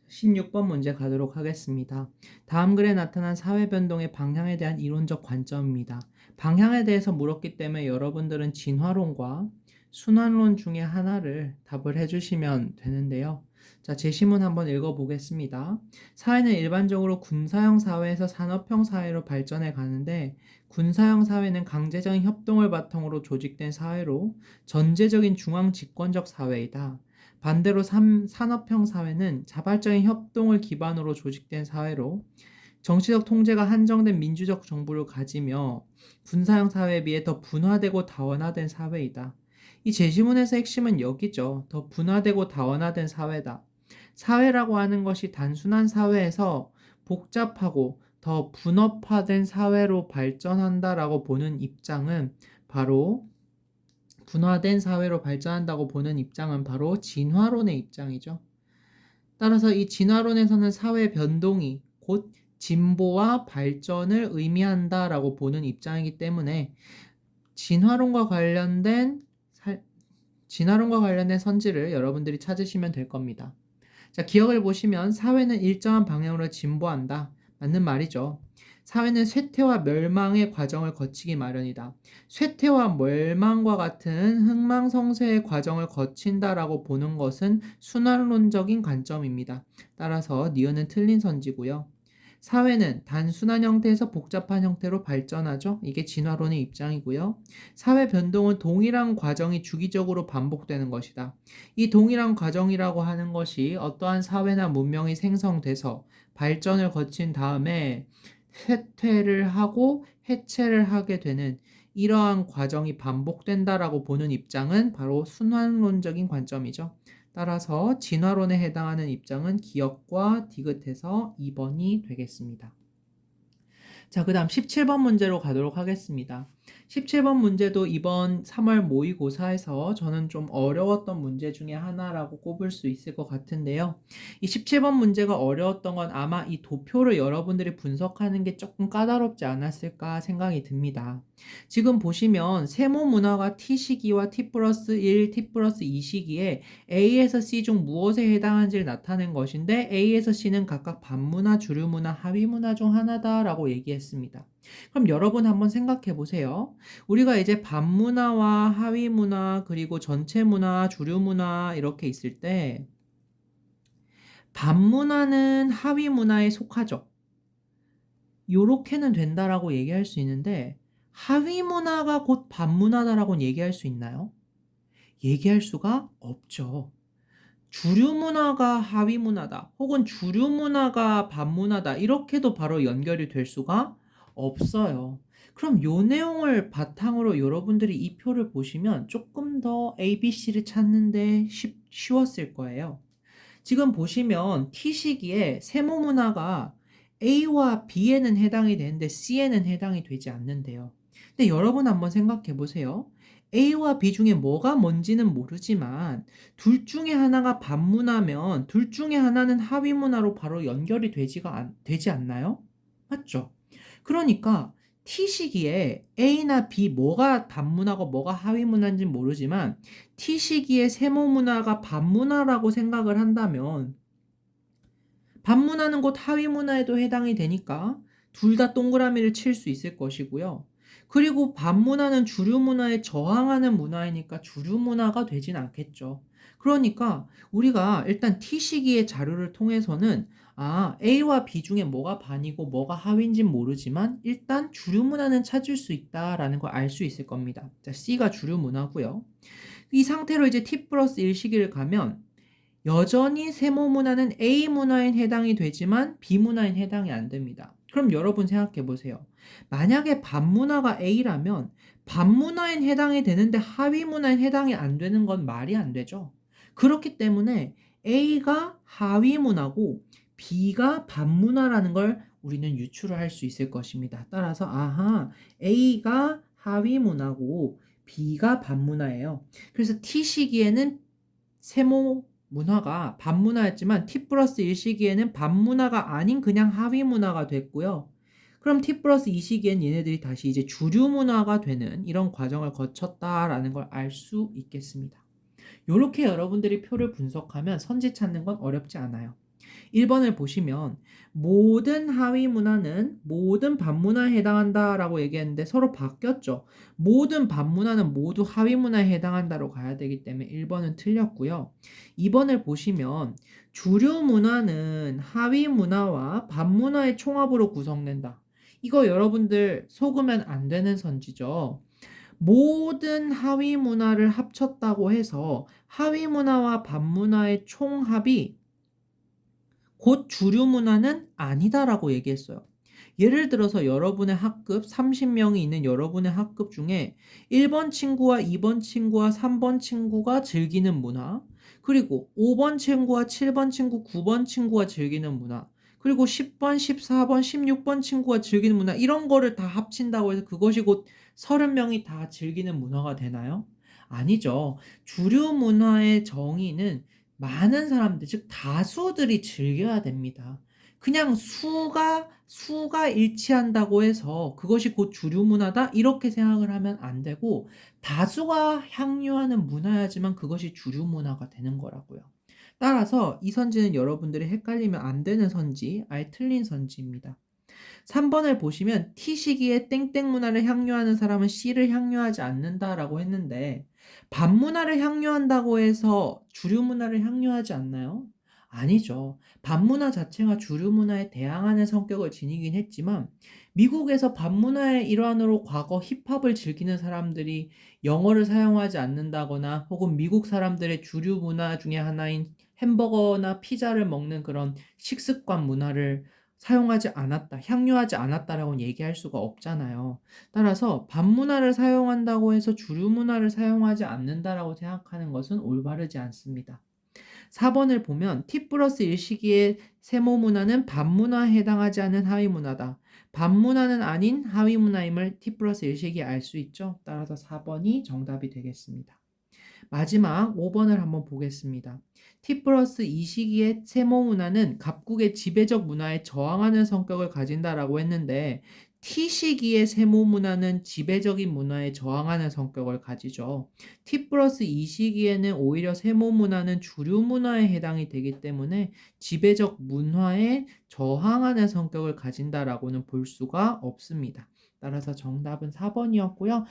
16번 문제 가도록 하겠습니다. 다음 글에 나타난 사회 변동의 방향에 대한 이론적 관점입니다. 방향에 대해서 물었기 때문에 여러분들은 진화론과 순환론 중에 하나를 답을 해주시면 되는데요. 자, 제시문 한번 읽어보겠습니다. 사회는 일반적으로 군사형 사회에서 산업형 사회로 발전해 가는데, 군사형 사회는 강제적인 협동을 바탕으로 조직된 사회로 전제적인 중앙 집권적 사회이다. 반대로 산업형 사회는 자발적인 협동을 기반으로 조직된 사회로 정치적 통제가 한정된 민주적 정부를 가지며 군사형 사회에 비해 더 분화되고 다원화된 사회이다. 이 제시문에서 핵심은 여기죠. 더 분화되고 다원화된 사회다. 사회라고 하는 것이 단순한 사회에서 복잡하고 더 분업화된 사회로 발전한다라고 보는 입장은 바로 분화된 사회로 발전한다고 보는 입장은 바로 진화론의 입장이죠. 따라서 이 진화론에서는 사회 변동이 곧 진보와 발전을 의미한다라고 보는 입장이기 때문에 진화론과 관련된 진화론과 관련된 선지를 여러분들이 찾으시면 될 겁니다. 자, 기억을 보시면 사회는 일정한 방향으로 진보한다. 맞는 말이죠. 사회는 쇠퇴와 멸망의 과정을 거치기 마련이다. 쇠퇴와 멸망과 같은 흥망성쇠의 과정을 거친다라고 보는 것은 순환론적인 관점입니다. 따라서 니은은 틀린 선지고요. 사회는 단순한 형태에서 복잡한 형태로 발전하죠. 이게 진화론의 입장이고요. 사회 변동은 동일한 과정이 주기적으로 반복되는 것이다. 이 동일한 과정이라고 하는 것이 어떠한 사회나 문명이 생성돼서 발전을 거친 다음에 쇠퇴를 하고 해체를 하게 되는 이러한 과정이 반복된다라고 보는 입장은 바로 순환론적인 관점이죠. 따라서 진화론에 해당하는 입장은 기역과 디귿해서 2번이 되겠습니다. 자, 그 다음 17번 문제로 가도록 하겠습니다. 17번 문제도 이번 3월 모의고사에서 저는 좀 어려웠던 문제 중에 하나라고 꼽을 수 있을 것 같은데요. 이 17번 문제가 어려웠던 건 아마 이 도표를 여러분들이 분석하는 게 조금 까다롭지 않았을까 생각이 듭니다. 지금 보시면 세모 문화가 T 시기와 T 플러스 1, T 플러스 2 시기에 A에서 C 중 무엇에 해당하는지를 나타낸 것인데 A에서 C는 각각 반문화, 주류문화, 하위문화 중 하나다라고 얘기했습니다. 그럼 여러분 한번 생각해 보세요. 우리가 이제 반문화와 하위문화 그리고 전체문화, 주류문화 이렇게 있을 때 반문화는 하위문화에 속하죠. 요렇게는 된다라고 얘기할 수 있는데 하위문화가 곧 반문화다라고 얘기할 수 있나요? 얘기할 수가 없죠. 주류문화가 하위문화다 혹은 주류문화가 반문화다 이렇게도 바로 연결이 될 수가 없어요. 그럼 요 내용을 바탕으로 여러분들이 이 표를 보시면 조금 더 ABC를 찾는데 쉬웠을 거예요. 지금 보시면 T 시기에 세모문화가 A와 B에는 해당이 되는데 C에는 해당이 되지 않는데요. 근데 여러분 한번 생각해 보세요. A와 B 중에 뭐가 뭔지는 모르지만 둘 중에 하나가 반문화면 둘 중에 하나는 하위문화로 바로 연결이 되지 않나요? 맞죠? 그러니까 T 시기에 A나 B 뭐가 반문화고 뭐가 하위문화인지 모르지만 T 시기에 세모문화가 반문화라고 생각을 한다면 반문화는 곧 하위문화에도 해당이 되니까 둘 다 동그라미를 칠 수 있을 것이고요. 그리고 반문화는 주류문화에 저항하는 문화이니까 주류문화가 되진 않겠죠. 그러니까 우리가 일단 T 시기의 자료를 통해서는 A와 B 중에 뭐가 반이고 뭐가 하위인진 모르지만 일단 주류문화는 찾을 수 있다라는 걸 알 수 있을 겁니다. 자, C가 주류문화고요. 이 상태로 이제 T 플러스 1 시기를 가면 여전히 세모 문화는 A 문화에 해당이 되지만 B 문화에 해당이 안 됩니다. 그럼 여러분 생각해 보세요. 만약에 반문화가 A라면 반문화에 해당이 되는데 하위 문화에 해당이 안 되는 건 말이 안 되죠. 그렇기 때문에 A가 하위 문화고 B가 반문화라는 걸 우리는 유추를 할 수 있을 것입니다. 따라서 A가 하위 문화고 B가 반문화예요. 그래서 T 시기에는 세모 문화가 반문화였지만 T 플러스 1 시기에는 반문화가 아닌 그냥 하위 문화가 됐고요. 그럼 T 플러스 2 시기엔 얘네들이 다시 이제 주류 문화가 되는 이런 과정을 거쳤다라는 걸 알 수 있겠습니다. 이렇게 여러분들이 표를 분석하면 선지 찾는 건 어렵지 않아요. 1번을 보시면 모든 하위 문화는 모든 반문화에 해당한다라고 얘기했는데 서로 바뀌었죠. 모든 반문화는 모두 하위 문화에 해당한다로 가야 되기 때문에 1번은 틀렸고요. 2번을 보시면 주류 문화는 하위 문화와 반문화의 총합으로 구성된다. 이거 여러분들 속으면 안 되는 선지죠. 모든 하위 문화를 합쳤다고 해서 하위 문화와 반문화의 총합이 곧 주류 문화는 아니다라고 얘기했어요. 예를 들어서 여러분의 학급 30명이 있는 여러분의 학급 중에 1번 친구와 2번 친구와 3번 친구가 즐기는 문화, 그리고 5번 친구와 7번 친구, 9번 친구가 즐기는 문화, 그리고 10번, 14번, 16번 친구가 즐기는 문화, 이런 거를 다 합친다고 해서 그것이 곧 30명이 다 즐기는 문화가 되나요? 아니죠. 주류 문화의 정의는 많은 사람들, 즉 다수들이 즐겨야 됩니다. 그냥 수가 일치한다고 해서 그것이 곧 주류 문화다 이렇게 생각을 하면 안 되고, 다수가 향유하는 문화야지만 그것이 주류 문화가 되는 거라고요. 따라서 이 선지는 여러분들이 헷갈리면 안 되는 선지, 아예 틀린 선지입니다. 3번을 보시면 T 시기에 땡땡 문화를 향유하는 사람은 C를 향유하지 않는다라고 했는데, 반문화를 향유한다고 해서 주류 문화를 향유하지 않나요? 아니죠. 반문화 자체가 주류 문화에 대항하는 성격을 지니긴 했지만, 미국에서 반문화의 일환으로 과거 힙합을 즐기는 사람들이 영어를 사용하지 않는다거나 혹은 미국 사람들의 주류 문화 중에 하나인 햄버거나 피자를 먹는 그런 식습관 문화를 사용하지 않았다, 향유하지 않았다라고는 얘기할 수가 없잖아요. 따라서 반문화를 사용한다고 해서 주류 문화를 사용하지 않는다라고 생각하는 것은 올바르지 않습니다. 4번을 보면 T 플러스 1 시기의 세모 문화는 반문화에 해당하지 않은 하위 문화다. 반문화는 아닌 하위 문화임을 T 플러스 1 시기에 알 수 있죠. 따라서 4번이 정답이 되겠습니다. 마지막 5번을 한번 보겠습니다. T 플러스 2 시기의 세모 문화는 갑국의 지배적 문화에 저항하는 성격을 가진다라고 했는데, T 시기의 세모 문화는 지배적인 문화에 저항하는 성격을 가지죠. T 플러스 2 시기에는 오히려 세모 문화는 주류 문화에 해당이 되기 때문에 지배적 문화에 저항하는 성격을 가진다라고는 볼 수가 없습니다. 따라서 정답은 4번이었고요.